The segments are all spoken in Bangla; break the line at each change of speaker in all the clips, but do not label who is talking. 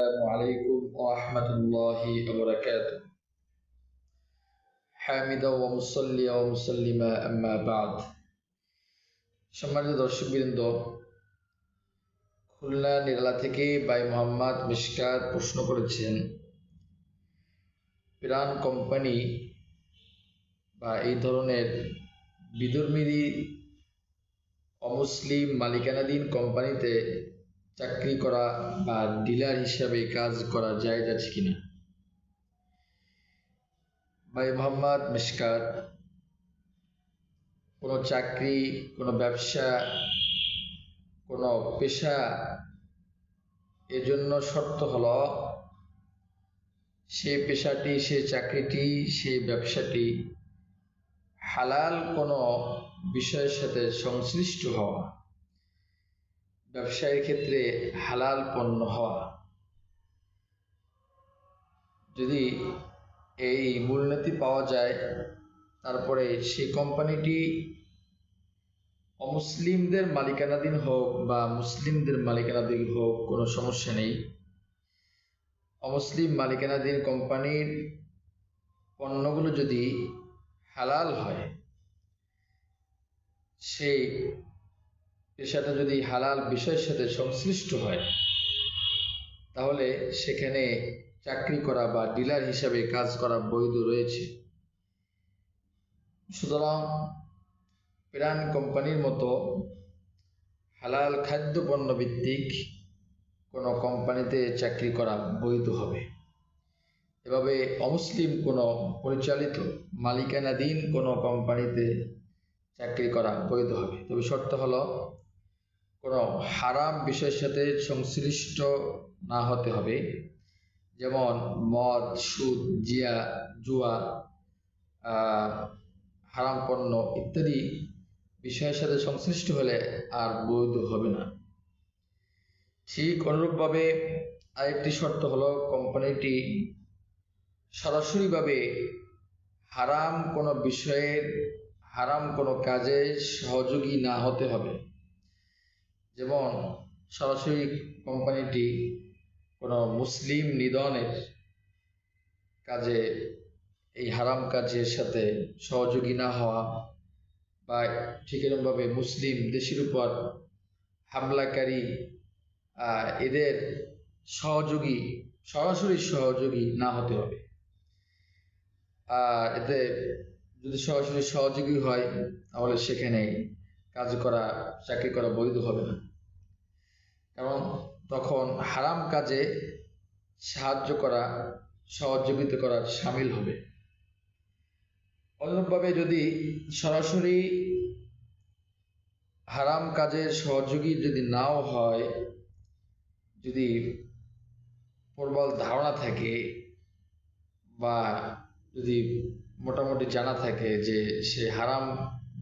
السلام عليكم ورحمة الله وبركاته حامدا ومصليا ومسلما أما بعد সম্মানিত দর্শকবৃন্দ, খুলনা নিরালা থেকে ভাই মোহাম্মদ মিশকাত প্রশ্ন করেছেন, পিরান কোম্পানি বা এই ধরনের বিধর্মী অমুসলিম মালিকানাধীন কোম্পানিতে চাকরি করা বা ডিলার হিসাবে কাজ করা জায়েজ আছে কিনা। ভাই মোহাম্মদ মিশকাত, কোনো চাকরি, কোনো ব্যবসা, কোনো পেশা, এজন্য শর্ত হলো সেই পেশাটি, সেই চাকরিটি, সেই ব্যবসাটি হালাল কোনো বিষয়ের সাথে সংশ্লিষ্ট হওয়া, ব্যবসায়ের ক্ষেত্রে হালাল পণ্য হওয়া। যদি এই মূলনীতি পাওয়া যায়, তারপরে সেই কোম্পানিটি অমুসলিমদের মালিকানাধীন হোক বা মুসলিমদের মালিকানাধীন হোক, কোনো সমস্যা নেই। অমুসলিম মালিকানাধীন কোম্পানির পণ্যগুলো যদি হালাল হয়, সেই পেশাটা যদি হালাল বিষয়ের সাথে সংশ্লিষ্ট হয়, তাহলে সেখানে চাকরি করা বা ডিলার হিসাবে কাজ করা বৈধ রয়েছে। সুতরাং পিরান কোম্পানির মতো হালাল খাদ্য পণ্য ভিত্তিক কোনো কোম্পানিতে চাকরি করা বৈধ হবে। এভাবে অমুসলিম কোনো পরিচালিত মালিকানাধীন কোনো কোম্পানিতে চাকরি করা বৈধ হবে, তবে শর্ত হলো কোনো হারাম বিষয়ের সাথে সংশ্লিষ্ট না হতে হবে। যেমন মদ, সুদ, জুয়া, হারাম পণ্য ইত্যাদি বিষয়ের সাথে সংশ্লিষ্ট হলে আর বৈধ হবে না। ঠিক অনুরূপভাবে আরেকটি শর্ত হলো কোম্পানিটি সরাসরিভাবে হারাম কোনো বিষয়ের, হারাম কোনো কাজে সহযোগী না হতে হবে। যেমন সরাসরি কোম্পানিটি কোনো মুসলিম নিধনের কাজে, এই হারাম কাজের সাথে সহযোগী না হওয়া, বা ঠিক এরকমভাবে মুসলিম দেশের উপর হামলাকারী এদের সহযোগী, সরাসরি সহযোগী না হতে হবে। এতে যদি সরাসরি সহযোগী হয়, তাহলে সেখানে কাজ করা, চাকরি করা বৈধ হবে না, কারণ তখন হারাম কাজে সাহায্য করা, সহযোগিতা করা সামিল হবে। অনুরূপভাবে যদি সরাসরি হারাম কাজের সহযোগী যদি নাও হয়, যদি প্রবল ধারণা থাকে বা যদি মোটামুটি জানা থাকে যে সে হারাম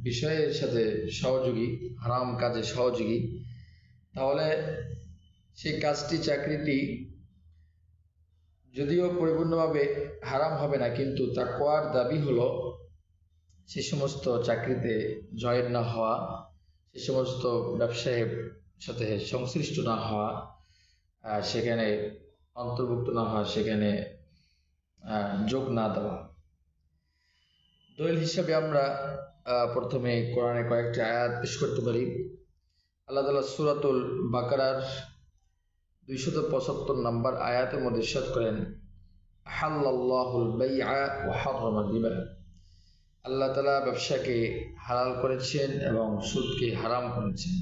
বিষয়ের সাথে সহযোগী, হারাম কাজে সহযোগী, তাহলে সেই কাজটি, চাকরিটি যদিও পরিপূর্ণভাবে হারাম হবে না, কিন্তু তাকওয়ার দাবি হলো সে সমস্ত চাকরিতে জয়েন না হওয়া, সে সমস্ত ব্যবসায়ের সাথে সংশ্লিষ্ট না হওয়া, সেখানে অন্তর্ভুক্ত না হওয়া, সেখানে যোগ না দেওয়া। দলিল হিসাবে আমরা প্রথমে কোরআনে কয়েকটি আয়াত পেশ করতে পারি। আল্লাহ তাআলা সূরাতুল বাকারার 275 নম্বর আয়াতের মধ্যে ইরশাদ করেন, আহাল্লাল্লাহুল বাইআ ওয়া হাররামার রিবা। আল্লাহ তাআলা ব্যবসাকে হালাল করেছেন এবং সুদকে হারাম করেছেন।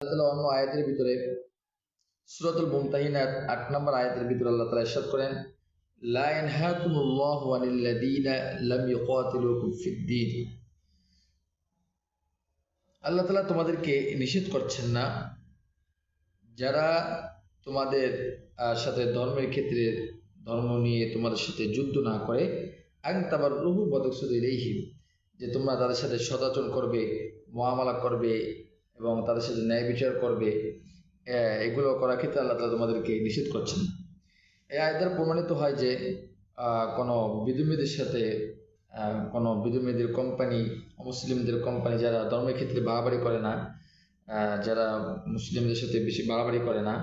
আল্লাহ তাআলা অন্য আয়াতের ভিতরে সূরাতুল মুমতাহিনার 8 নম্বর আয়াতের ভিতরে আল্লাহ তাআলা ইরশাদ করেন, লা ইয়ানহাকুমুল্লাহু আনিল্লাযীনা লাম ইউকাতিলুকুম ফিদ-দীন। আল্লাহ তাআলা তোমাদেরকে নিষেধ করছেন না, যারা তোমাদের সাথে ধর্মের ক্ষেত্রে, ধর্ম নিয়ে তোমাদের সাথে যুদ্ধ না করে, আন তাবাররুহু ওয়া তুকসিতু ইলাইহিম, যে তোমরা তাদের সাথে সদাচরণ করবে, মুআমালা করবে এবং তাদের সাথে ন্যায় বিচার করবে, এগুলো করার ক্ষেত্রে আল্লাহ তাআলা তোমাদেরকে নিষেধ করছেন না। এই আয়াত প্রমাণিত হয় যে কোনো বিধর্মীদের সাথে, কোনো বিধর্মীদের কোম্পানি, মুসলিমদের কোম্পানি যারা ধর্মের ক্ষেত্রে বাড়াবাড়ি করে না, যারা মুসলিমদের সাথে বেশি বাড়াবাড়ি করে না,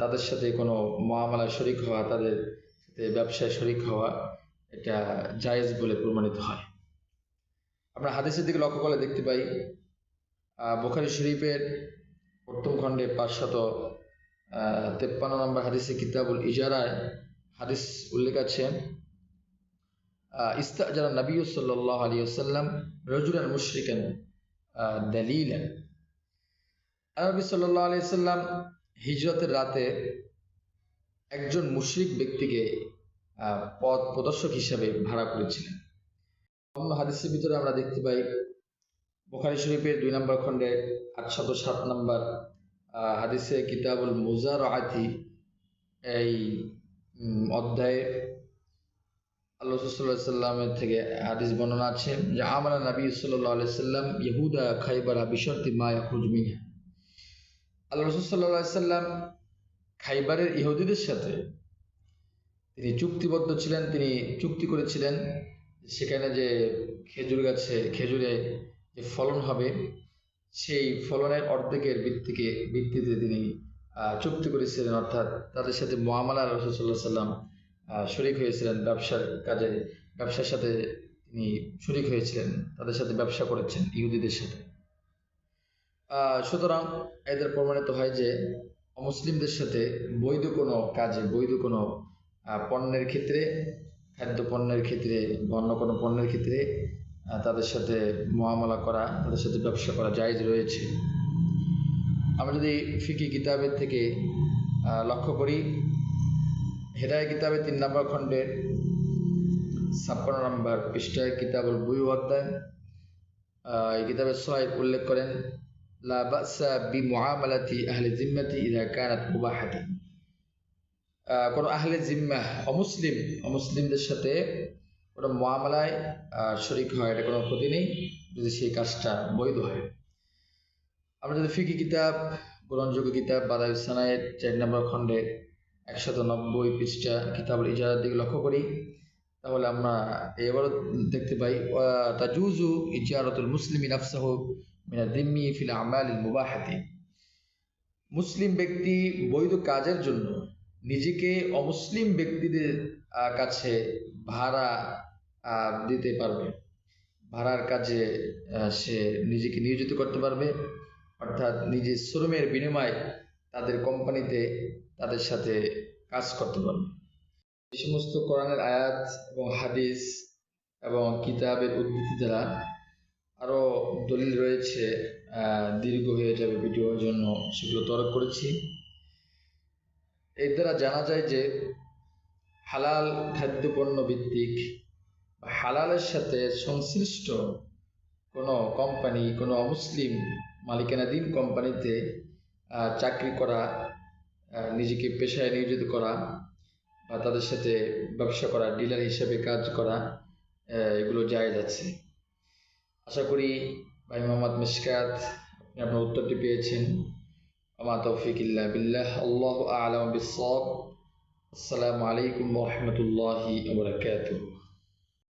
তাদের সাথে কোনো মুআমালায় শরিক হওয়া, তাদের সাথে ব্যবসায় শরিক হওয়া, এটা জায়েজ বলে প্রমাণিত হয়। আমরা হাদিসের দিকে লক্ষ্য করলে দেখতে পাই বুখারী শরীফের প্রথম খণ্ডে 553 নম্বর হাদিসে কিতাবুল ইজারায় হাদিস উল্লেখ আছে, ইস্তাজারা নবী সাল্লাল্লাহু আলাইহি ওয়াসাল্লাম রাজুলান মুশরিকান দালিলান। নবী সাল্লাল্লাহু আলাইহি ওয়াসাল্লাম হিজরতের রাতে একজন মুশরিক ব্যক্তিকে পথ প্রদর্শক হিসাবে ভাড়া করেছিলেন। অন্য হাদিসের ভিতরে আমরা দেখতে পাই বুখারী শরীফের 2 নম্বর খণ্ডে 807 নম্বর হাদিসে কিতাবুল মুজারাআতি এই অধ্যায়ে আল্লাহ সাল্লাল্লাহু আলাইহি সাল্লামের থেকে হাদিস বর্ণনা আছে যে আমানা নবী সাল্লাল্লাহু আলাইহি সাল্লাম ইহুদা খাইবারা বিশর্তি মা ইয়াখরুজ মিনহা। আল্লাহ রাসূল সাল্লাল্লাহু আলাইহি সাল্লাম খাইবারের ইহুদিদের সাথে তিনি চুক্তিবদ্ধ ছিলেন, তিনি চুক্তি করেছিলেন সেখানে যে খেজুর গাছে খেজুরে যে ফলন হবে সেই ফলনের অর্ধেকের ভিত্তিতে তিনি চুক্তি করেছিলেন, অর্থাৎ তাদের সাথে মুআমালা রাসূল সাল্লাল্লাহু আলাইহি সাল্লাম শরীক হয়েছিলেন, ব্যবসার কাজে ব্যবসার সাথে তিনি শরীক হয়েছিলেন, তাদের সাথে ব্যবসা করেছেন ইহুদিদের সাথে। সুতরাং এদের প্রমাণিত হয় যে অমুসলিমদের সাথে বৈধ কোনো কাজে, বৈধ কোনো পণ্যের ক্ষেত্রে, খাদ্য পণ্যের ক্ষেত্রে, অন্য কোনো পণ্যের ক্ষেত্রে তাদের সাথে মুআমালা করা, তাদের সাথে ব্যবসা করা জায়েজ রয়েছে। আমরা যদি ফিকি কিতাবের থেকে লক্ষ্য করি, হেদায়া কিতাবের 3 নম্বর খণ্ডের 56 নম্বর পৃষ্ঠায় কিতাবুল বুয়ু অধ্যায়, এই কিতাবের সহায়ক উল্লেখ করেন লা বাসা বিমুআমালাতি আহলি জিম্মাতি ইযা কানাত মুবাহাতান। কোন আহলে জিম্মা অমুসলিমদের সাথে কোনো মুআমালায় শরীক হয়, এটা কোনো ক্ষতি নেই যদি সেই কাজটা বৈধ হয়। আমরা যদি ফিকি কিতাব, গ্রহণযোগ্য কিতাব বাদায়ুস সানায়ের 4 নম্বর খণ্ডে 190 পৃষ্ঠা কিতাবুল ইজারার দিকে লক্ষ্য করি, তাহলে আমরা এবারও দেখতে পাই তাজুজু ইজারাতুল মুসলিমি নাফসাহু মিনা যিম্মি ফিল আমালিল মুবাহাতি। মুসলিম ব্যক্তি বৈধ কাজের জন্য নিজেকে অমুসলিম ব্যক্তিদের কাছে ভাড়া দিতে পারবে, ভাড়ার কাজে সে নিজেকে নিয়োজিত করতে পারবে, অর্থাৎ নিজের শ্রমের বিনিময়ে তাদের কোম্পানিতে তাদের সাথে কাজ করতে পারবে। এই সমস্ত কোরআনের আয়াত এবং হাদিস এবং কিতাবের উদ্ধৃতি দ্বারা আরও দলিল রয়েছে, দীর্ঘ হয়ে যাবে ভিডিওর জন্য সেগুলো তরক করেছি। এর দ্বারা জানা যায় যে হালাল খাদ্যপণ্য ভিত্তিক বা হালালের সাথে সংশ্লিষ্ট কোনো কোম্পানি, কোনো অমুসলিম মালিকানাধীন কোম্পানিতে চাকরি করা, নিজেকে পেশায় নিয়োজিত করা বা তাদের সাথে ব্যবসা করা, ডিলার হিসেবে কাজ করা, এগুলো জায়েজ আছে। আশা করি ভাই মোহাম্মদ মিশকাত আপনি আপনার উত্তরটি পেয়েছেন। আমা তৌফিক ইল্লা বিল্লাহ, আল্লাহু আ'লামু বিস-সাওয়াব। আসসালামু আলাইকুম ওয়া রাহমাতুল্লাহি ওয়া বারাকাতুহু।